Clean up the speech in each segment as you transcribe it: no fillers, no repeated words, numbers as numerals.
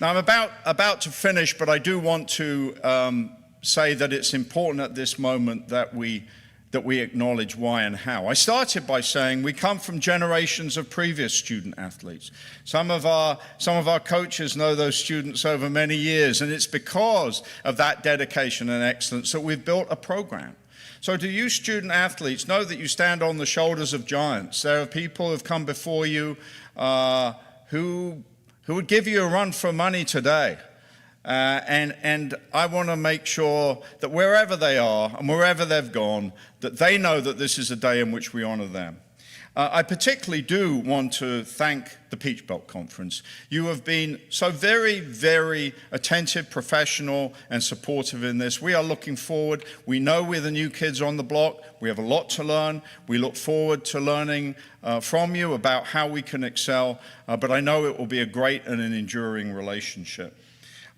Now, I'm about to finish, but I do want to say that it's important at this moment that we acknowledge why and how. I started by saying we come from generations of previous student athletes. Some of our coaches know those students over many years, and it's because of that dedication and excellence that we've built a program. So to you student athletes, know that you stand on the shoulders of giants. There are people who have come before you who would give you a run for money today. And I want to make sure that wherever they are and wherever they've gone, that they know that this is a day in which we honor them. I particularly do want to thank the Peach Belt Conference. You have been so very, very attentive, professional, and supportive in this. We are looking forward. We know we're the new kids on the block. We have a lot to learn. We look forward to learning from you about how we can excel, but I know it will be a great and an enduring relationship.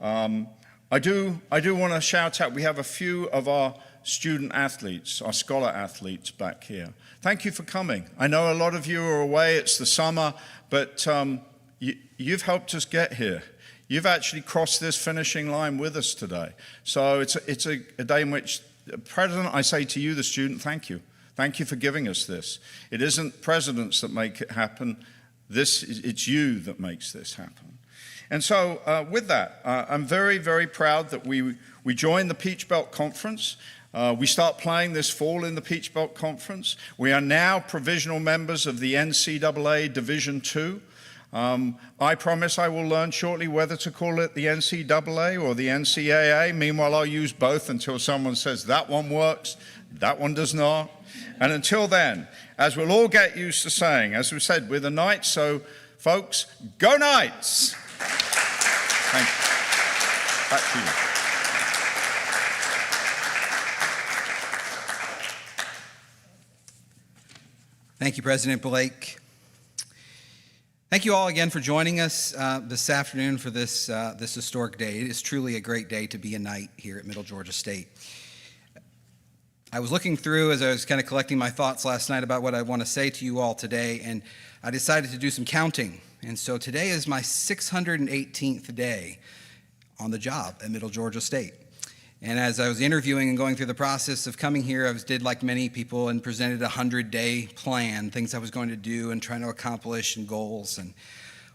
I do want to shout out, we have a few of our student athletes, our scholar athletes back here. Thank you for coming. I know a lot of you are away, it's the summer, but you've helped us get here. You've actually crossed this finishing line with us today. So it's a day in which, President, I say to you, the student, thank you. Thank you for giving us this. It isn't presidents that make it happen. It's you that makes this happen. And so with that, I'm very, very proud that we joined the Peach Belt Conference. We start playing this fall in the Peach Belt Conference. We are now provisional members of the NCAA Division II. I promise I will learn shortly whether to call it the NCAA or the NCAA. Meanwhile, I'll use both until someone says that one works, that one does not. And until then, as we'll all get used to saying, as we said, we're the Knights, so folks, go Knights! Thank you. Back to you. Thank you, President Blake. Thank you all again for joining us this afternoon for this historic day. It is truly a great day to be a Knight here at Middle Georgia State. I was looking through as I was kind of collecting my thoughts last night about what I want to say to you all today, and I decided to do some counting. And so today is my 618th day on the job at Middle Georgia State. And as I was interviewing and going through the process of coming here, I did like many people and presented a 100-day plan, things I was going to do and trying to accomplish and goals. And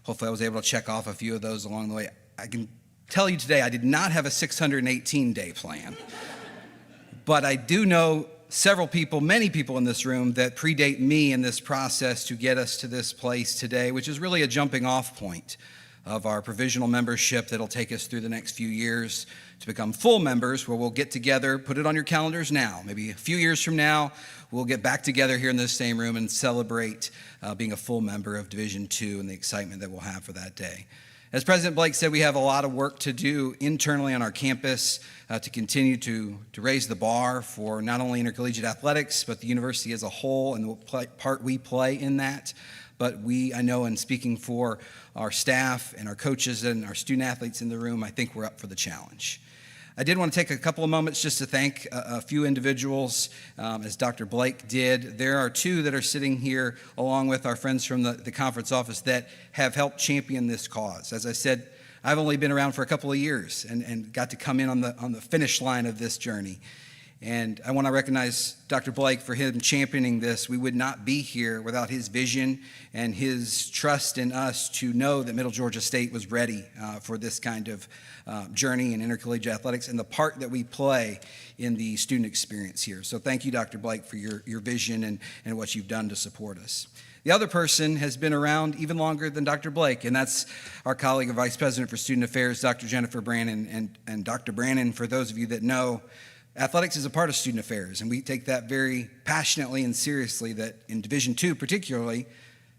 hopefully I was able to check off a few of those along the way. I can tell you today I did not have a 618-day plan. But I do know several people, many people in this room that predate me in this process to get us to this place today, which is really a jumping off point of our provisional membership that'll take us through the next few years to become full members, where we'll get together, put it on your calendars now. Maybe a few years from now, we'll get back together here in this same room and celebrate being a full member of Division II and the excitement that we'll have for that day. As President Blake said, we have a lot of work to do internally on our campus to continue to raise the bar for not only intercollegiate athletics, but the university as a whole and the part we play in that. But I know in speaking for our staff and our coaches and our student athletes in the room, I think we're up for the challenge. I did want to take a couple of moments just to thank a few individuals, as Dr. Blake did. There are two that are sitting here along with our friends from the conference office that have helped champion this cause. As I said, I've only been around for a couple of years and got to come in on the finish line of this journey. And I want to recognize Dr. Blake for him championing this. We would not be here without his vision and his trust in us to know that Middle Georgia State was ready for this kind of journey in intercollegiate athletics and the part that we play in the student experience here. So thank you, Dr. Blake, for your vision and what you've done to support us. The other person has been around even longer than Dr. Blake, and that's our colleague and Vice President for Student Affairs, Dr. Jennifer Brannon. And Dr. Brannon, for those of you that know, athletics is a part of student affairs, and we take that very passionately and seriously that in Division II particularly,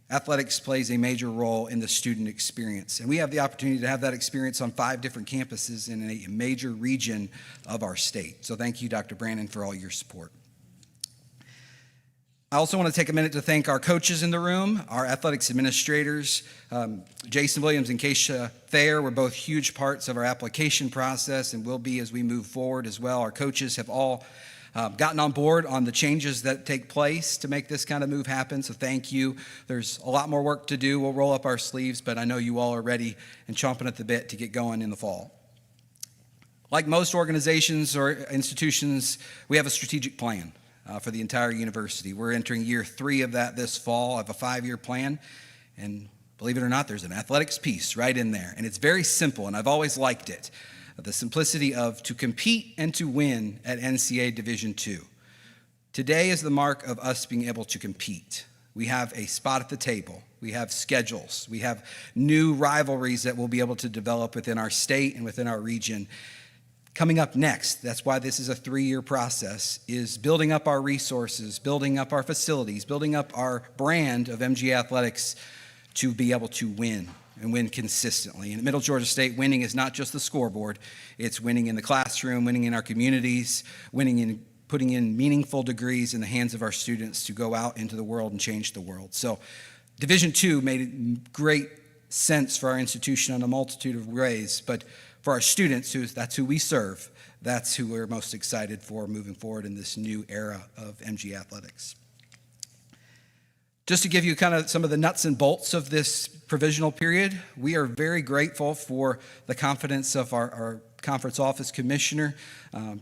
athletics plays a major role in the student experience. And we have the opportunity to have that experience on 5 different campuses in a major region of our state. So thank you, Dr. Brannon, for all your support. I also want to take a minute to thank our coaches in the room, our athletics administrators. Jason Williams and Keisha Thayer were both huge parts of our application process and will be as we move forward as well. Our coaches have all gotten on board on the changes that take place to make this kind of move happen. So thank you. There's a lot more work to do. We'll roll up our sleeves, but I know you all are ready and chomping at the bit to get going in the fall. Like most organizations or institutions, we have a strategic plan for the entire university. We're entering year 3 of that this fall. I have a 5-year plan, and believe it or not, there's an athletics piece right in there. And it's very simple, and I've always liked it. The simplicity of to compete and to win at NCAA Division II. Today is the mark of us being able to compete. We have a spot at the table. We have schedules. We have new rivalries that we'll be able to develop within our state and within our region. Coming up next, that's why this is a 3-year process, is building up our resources, building up our facilities, building up our brand of MG Athletics to be able to win and win consistently. And at Middle Georgia State, winning is not just the scoreboard. It's winning in the classroom, winning in our communities, winning in putting in meaningful degrees in the hands of our students to go out into the world and change the world. So Division II made great sense for our institution on a multitude of ways, but for our students, that's who we serve. That's who we're most excited for moving forward in this new era of MG Athletics. Just to give you kind of some of the nuts and bolts of this provisional period, we are very grateful for the confidence of our conference office commissioner,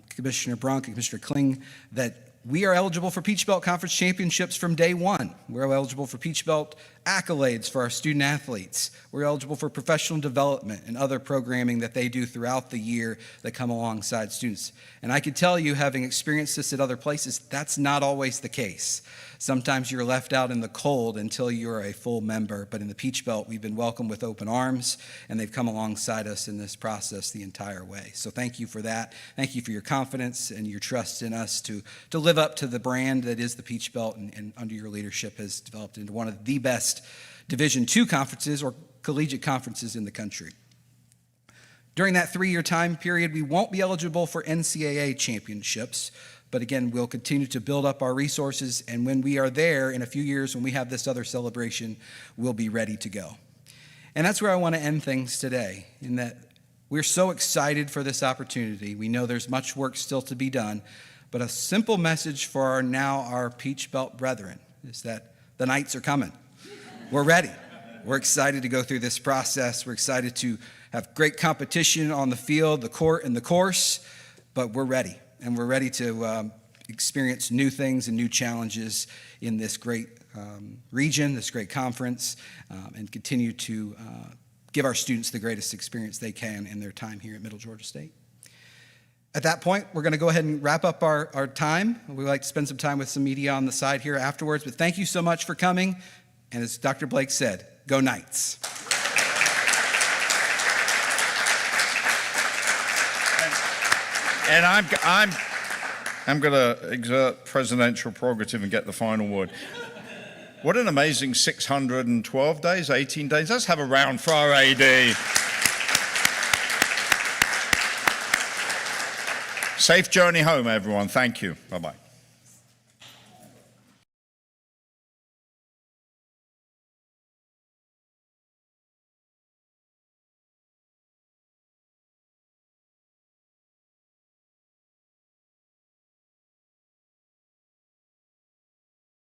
Commissioner Brunk and Commissioner Kling, that we are eligible for Peach Belt Conference championships from day one. We're eligible for Peach Belt accolades for our student athletes. We're eligible for professional development and other programming that they do throughout the year that come alongside students. And I can tell you, having experienced this at other places, that's not always the case. Sometimes you're left out in the cold until you're a full member, but in the Peach Belt, we've been welcomed with open arms, and they've come alongside us in this process the entire way. So thank you for that. Thank you for your confidence and your trust in us to live up to the brand that is the Peach Belt, and under your leadership has developed into one of the best Division II conferences or collegiate conferences in the country. During that 3-year time period, we won't be eligible for NCAA championships, but again, we'll continue to build up our resources, and when we are there in a few years, when we have this other celebration, we'll be ready to go. And that's where I want to end things today, in that we're so excited for this opportunity. We know there's much work still to be done, but a simple message for our Peach Belt brethren is that the Knights are coming. We're ready. We're excited to go through this process. We're excited to have great competition on the field, the court, and the course, but we're ready. And we're ready to experience new things and new challenges in this great region, this great conference, and continue to give our students the greatest experience they can in their time here at Middle Georgia State. At that point, we're going to go ahead and wrap up our time. We'd like to spend some time with some media on the side here afterwards, but thank you so much for coming. And as Dr. Blake said, go Knights. And I'm going to exert presidential prerogative and get the final word. What an amazing 612 days, 18 days. Let's have a round for our AD. Safe journey home, everyone. Thank you. Bye-bye.